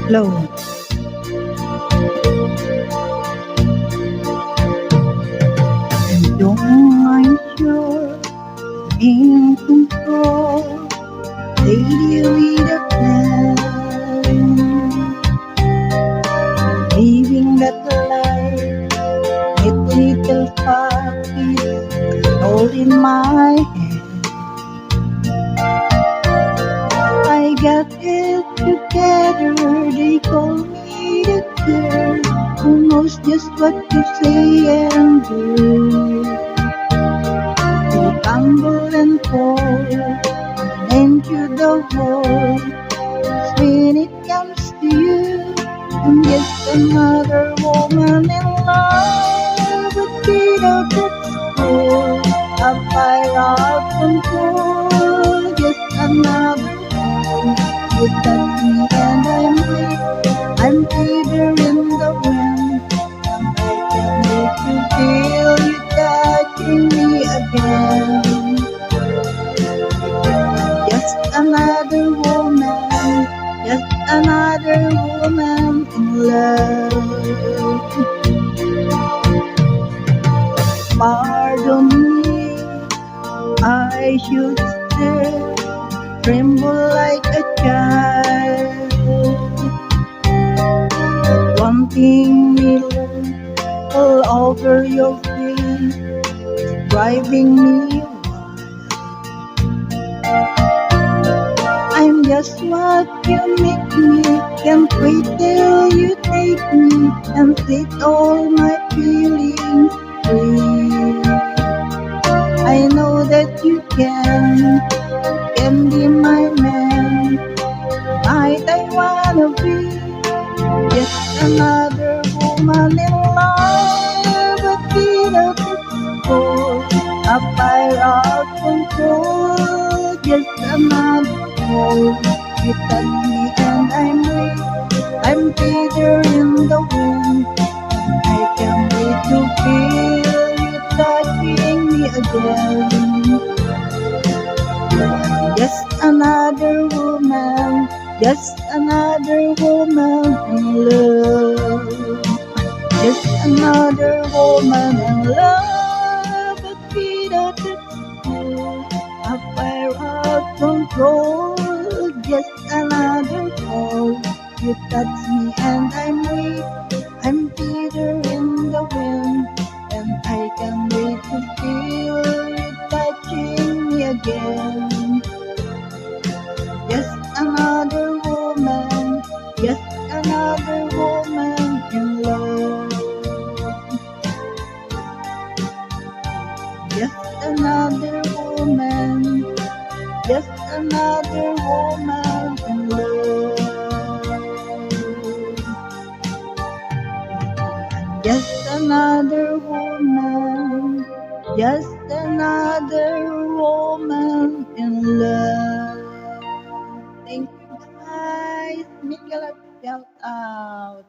Low. And I'm sure in control, lady with a plan, living that life, with little pocket, holding my hand. I got it together, they call me the girl who knows just what to say and do. To tumble and fall into the hole, when it comes to you, I'm just another woman in love, but without its soul, a fire of control, just another one. You touch me and I'm weak, I'm fever in the wind, and I can't wait to feel you touching me again. Just another woman, just another woman in love. Pardon me, I should still tremble like a child, wanting me all over your face, driving me wild. I'm just what you make me, can't wait till you take me and set all my feelings free. I know that you can be my man, might I wanna be just another woman in love, but without its soul, a fire of control, just another hole. You touch me and I'm weak, I'm feather in the wind, I can't wait to feel you touching me again. Just another woman, just another woman in love. Just another woman in love, but without its soul, a fire of control. Just another call. You touch me and I'm weak, I'm feather in the wind, and I can't wait to feel you touching me again. Just another woman, just another woman in love. Just another woman, just another woman in love. Just another woman, just another woman in love. Thank you guys. Make a shout out.